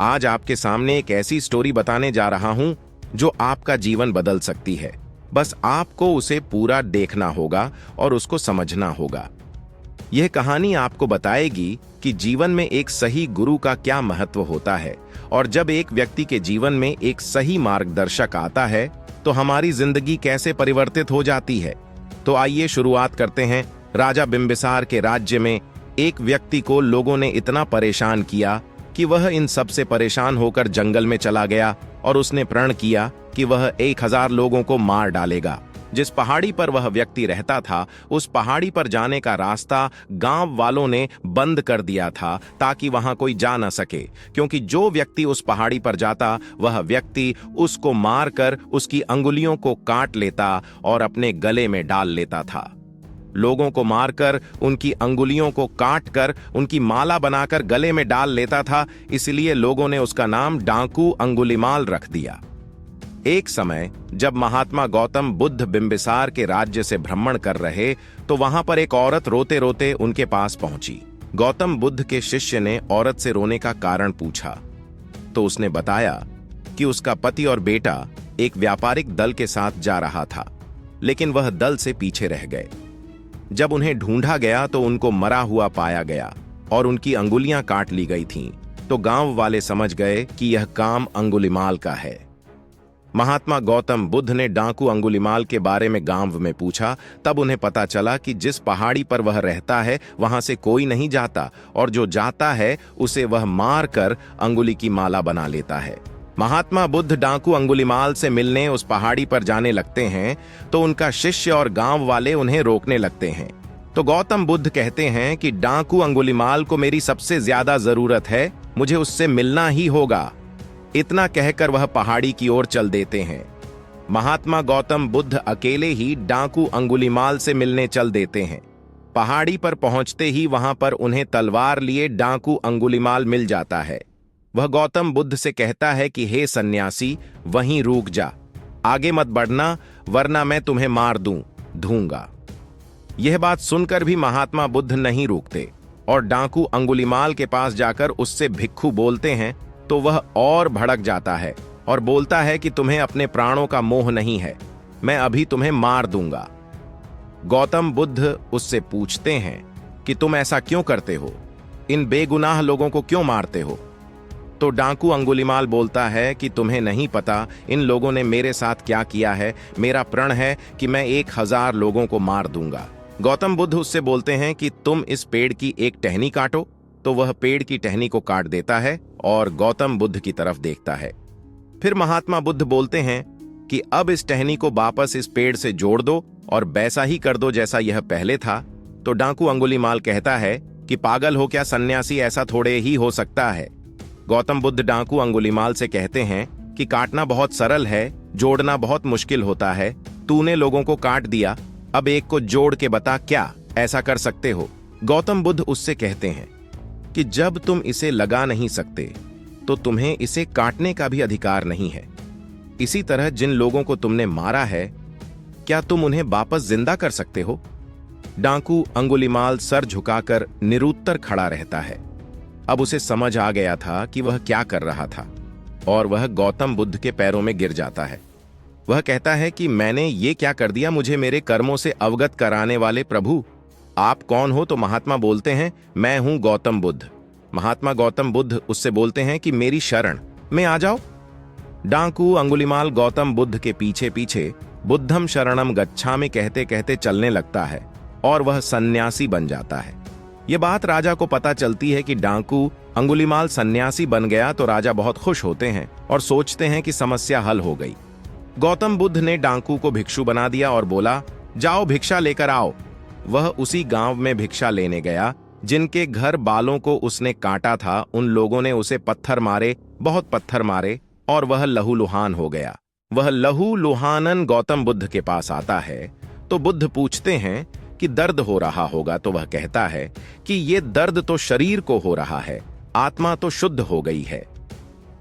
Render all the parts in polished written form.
आज आपके सामने एक ऐसी स्टोरी बताने जा रहा हूं जो आपका जीवन बदल सकती है। बस आपको उसे पूरा देखना होगा और उसको समझना होगा। यह कहानी आपको बताएगी कि जीवन में एक सही गुरु का क्या महत्व होता है और जब एक व्यक्ति के जीवन में एक सही मार्गदर्शक आता है तो हमारी जिंदगी कैसे परिवर्तित हो जाती है। तो आइए शुरुआत करते हैं। राजा बिंबिसार के राज्य में एक व्यक्ति को लोगों ने इतना परेशान किया कि वह इन सब से परेशान होकर जंगल में चला गया और उसने प्रण किया कि वह 1000 लोगों को मार डालेगा। जिस पहाड़ी पर वह व्यक्ति रहता था उस पहाड़ी पर जाने का रास्ता गांव वालों ने बंद कर दिया था ताकि वहां कोई जा न सके, क्योंकि जो व्यक्ति उस पहाड़ी पर जाता वह व्यक्ति उसको मारकर उसकी अंगुलियों को काट लेता और अपने गले में डाल लेता था। लोगों को मारकर उनकी अंगुलियों को काटकर उनकी माला बनाकर गले में डाल लेता था, इसलिए लोगों ने उसका नाम डाकू अंगुलीमाल रख दिया। एक समय जब महात्मा गौतम बुद्ध बिंबिसार के राज्य से भ्रमण कर रहे तो वहां पर एक औरत रोते रोते उनके पास पहुंची। गौतम बुद्ध के शिष्य ने औरत से रोने का कारण पूछा तो उसने बताया कि उसका पति और बेटा एक व्यापारिक दल के साथ जा रहा था, लेकिन वह दल से पीछे रह गए। जब उन्हें ढूंढा गया तो उनको मरा हुआ पाया गया और उनकी अंगुलियां काट ली गई थीं, तो गांव वाले समझ गए कि यह काम अंगुलीमाल का है। महात्मा गौतम बुद्ध ने डाकू अंगुलीमाल के बारे में गांव में पूछा, तब उन्हें पता चला कि जिस पहाड़ी पर वह रहता है वहां से कोई नहीं जाता और जो जाता है उसे वह मार कर अंगुली की माला बना लेता है। महात्मा बुद्ध डाकू अंगुलीमाल से मिलने उस पहाड़ी पर जाने लगते हैं तो उनका शिष्य और गांव वाले उन्हें रोकने लगते हैं। तो गौतम बुद्ध कहते हैं कि डाकू अंगुलीमाल को मेरी सबसे ज्यादा जरूरत है, मुझे उससे मिलना ही होगा। इतना कहकर वह पहाड़ी की ओर चल देते हैं। महात्मा गौतम बुद्ध अकेले ही डाकू अंगुलीमाल से मिलने चल देते हैं। पहाड़ी पर पहुंचते ही वहां पर उन्हें तलवार लिए डाकू अंगुलीमाल मिल जाता है। वह गौतम बुद्ध से कहता है कि हे सन्यासी, वहीं रुक जा, आगे मत बढ़ना वरना मैं तुम्हें मार दूंगा। यह बात सुनकर भी महात्मा बुद्ध नहीं रुकते और डाकू अंगुलीमाल के पास जाकर उससे भिक्षु बोलते हैं तो वह और भड़क जाता है और बोलता है कि तुम्हें अपने प्राणों का मोह नहीं है, मैं अभी तुम्हें मार दूंगा। गौतम बुद्ध उससे पूछते हैं कि तुम ऐसा क्यों करते हो, इन बेगुनाह लोगों को क्यों मारते हो। तो डाकू अंगुलीमाल बोलता है कि तुम्हें नहीं पता इन लोगों ने मेरे साथ क्या किया है, मेरा प्रण है कि मैं 1000 लोगों को मार दूंगा। गौतम बुद्ध उससे बोलते हैं कि तुम इस पेड़ की एक टहनी काटो, तो वह पेड़ की टहनी को काट देता है और गौतम बुद्ध की तरफ देखता है। फिर महात्मा बुद्ध बोलते हैं कि अब इस टहनी को वापस इस पेड़ से जोड़ दो और वैसा ही कर दो जैसा यह पहले था। तो डाकू अंगुलीमाल कहता है कि पागल हो क्या सन्यासी, ऐसा थोड़े ही हो सकता है। गौतम बुद्ध डाकू अंगुलीमाल से कहते हैं कि काटना बहुत सरल है, जोड़ना बहुत मुश्किल होता है। तूने लोगों को काट दिया, अब एक को जोड़ के बता क्या ऐसा कर सकते हो। गौतम बुद्ध उससे कहते हैं कि जब तुम इसे लगा नहीं सकते तो तुम्हें इसे काटने का भी अधिकार नहीं है। इसी तरह जिन लोगों को तुमने मारा है, क्या तुम उन्हें वापस जिंदा कर सकते हो। डाकू अंगुलीमाल सर झुकाकर निरुत्तर खड़ा रहता है। अब उसे समझ आ गया था कि वह क्या कर रहा था और वह गौतम बुद्ध के पैरों में गिर जाता है। वह कहता है कि मैंने ये क्या कर दिया, मुझे मेरे कर्मों से अवगत कराने वाले प्रभु, आप कौन हो। तो महात्मा बोलते हैं, मैं हूं गौतम बुद्ध। महात्मा गौतम बुद्ध उससे बोलते हैं कि मेरी शरण में आ जाओ। डाकू अंगुलीमाल गौतम बुद्ध के पीछे पीछे बुद्धम शरणम गच्छामि कहते कहते चलने लगता है और वह सन्यासी बन जाता है। यह बात राजा को पता चलती है कि डाकू अंगुलीमाल सन्यासी बन गया तो राजा बहुत खुश होते हैं और सोचते हैं कि समस्या हल हो गई। गौतम बुद्ध ने डाकू को भिक्षु बना दिया और बोला, जाओ भिक्षा लेकर आओ। वह उसी गांव में भिक्षा लेने गया जिनके घर बालों को उसने काटा था। उन लोगों ने उसे पत्थर मारे, बहुत पत्थर मारे और वह लहूलुहान हो गया। वह लहूलुहानन गौतम बुद्ध के पास आता है तो बुद्ध पूछते हैं कि दर्द हो रहा होगा, तो वह कहता है कि ये दर्द तो शरीर को हो रहा है, आत्मा तो शुद्ध हो गई है।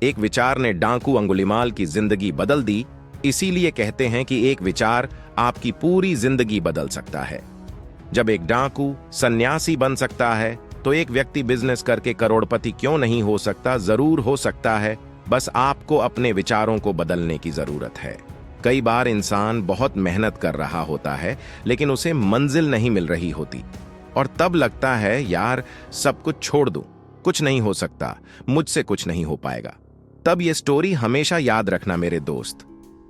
एक विचार ने डाकू अंगुलीमाल की जिंदगी बदल दी, इसीलिए कहते हैं कि एक विचार आपकी पूरी जिंदगी बदल सकता है। जब एक डाकू सन्यासी बन सकता है तो एक व्यक्ति बिजनेस करके करोड़पति क्यों नहीं हो सकता? जरूर हो सकता है, बस आपको अपने विचारों को बदलने की जरूरत है। कई बार इंसान बहुत मेहनत कर रहा होता है लेकिन उसे मंजिल नहीं मिल रही होती और तब लगता है यार सब कुछ छोड़ दूं, कुछ नहीं हो सकता, मुझसे कुछ नहीं हो पाएगा। तब ये स्टोरी हमेशा याद रखना मेरे दोस्त।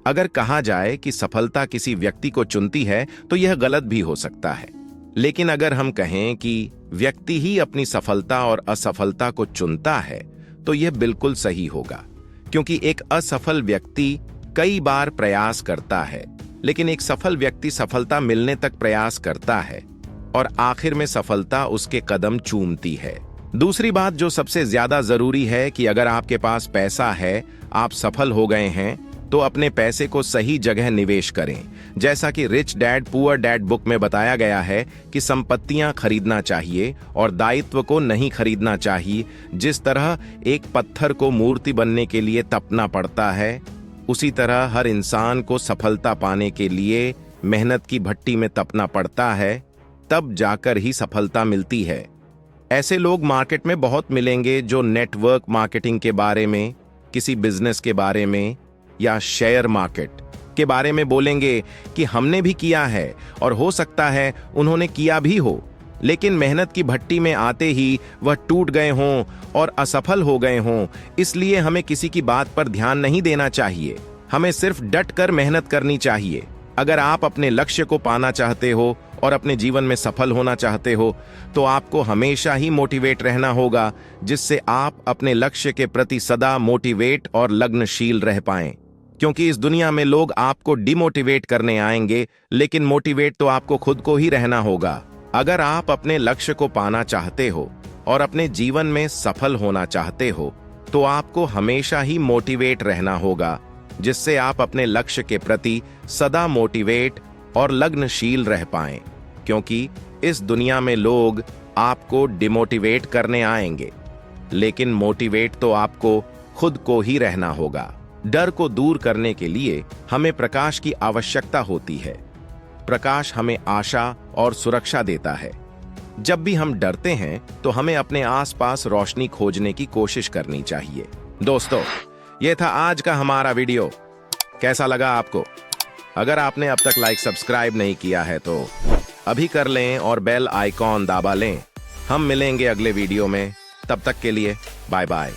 अगर कहा जाए कि सफलता किसी व्यक्ति को चुनती है तो यह गलत भी हो सकता है, लेकिन अगर हम कहें कि व्यक्ति ही अपनी सफलता और असफलता को चुनता है तो यह बिल्कुल सही होगा, क्योंकि एक असफल व्यक्ति कई बार प्रयास करता है लेकिन एक सफल व्यक्ति सफलता मिलने तक प्रयास करता है और आखिर में सफलता उसके कदम चूमती है। दूसरी बात जो सबसे ज्यादा जरूरी है कि अगर आपके पास पैसा है, आप सफल हो गए हैं, तो अपने पैसे को सही जगह निवेश करें। जैसा कि rich dad poor dad book में बताया गया है कि संपत्तियां खरीदना चाहिए और दायित्व को नहीं खरीदना चाहिए। जिस तरह एक पत्थर को मूर्ति बनने के लिए तपना पड़ता है, उसी तरह हर इंसान को सफलता पाने के लिए मेहनत की भट्टी में तपना पड़ता है, तब जाकर ही सफलता मिलती है। ऐसे लोग मार्केट में बहुत मिलेंगे जो नेटवर्क मार्केटिंग के बारे में, किसी बिजनेस के बारे में या शेयर मार्केट के बारे में बोलेंगे कि हमने भी किया है और हो सकता है उन्होंने किया भी हो, लेकिन मेहनत की भट्टी में आते ही वह टूट गए हों और असफल हो गए हों। इसलिए हमें किसी की बात पर ध्यान नहीं देना चाहिए, हमें सिर्फ डट कर मेहनत करनी चाहिए। अगर आप अपने लक्ष्य को पाना चाहते हो और अपने जीवन में सफल होना चाहते हो तो आपको हमेशा ही मोटिवेट रहना होगा, जिससे आप अपने लक्ष्य के प्रति सदा मोटिवेट और लग्नशील रह पाएं। क्योंकि इस दुनिया में लोग आपको डिमोटिवेट करने आएंगे, लेकिन मोटिवेट तो आपको खुद को ही रहना होगा। अगर आप अपने लक्ष्य को पाना चाहते हो और अपने जीवन में सफल होना चाहते हो तो आपको हमेशा ही मोटिवेट रहना होगा, जिससे आप अपने लक्ष्य के प्रति सदा मोटिवेट और लग्नशील रह पाएं। क्योंकि इस दुनिया में लोग आपको डिमोटिवेट करने आएंगे, लेकिन मोटिवेट तो आपको खुद को ही रहना होगा। डर को दूर करने के लिए हमें प्रकाश की आवश्यकता होती है। प्रकाश हमें आशा और सुरक्षा देता है। जब भी हम डरते हैं तो हमें अपने आसपास रोशनी खोजने की कोशिश करनी चाहिए। दोस्तों, यह था आज का हमारा वीडियो। कैसा लगा आपको? अगर आपने अब तक लाइक सब्सक्राइब नहीं किया है तो अभी कर लें और बेल आइकॉन दबा लें। हम मिलेंगे अगले वीडियो में, तब तक के लिए बाय बाय।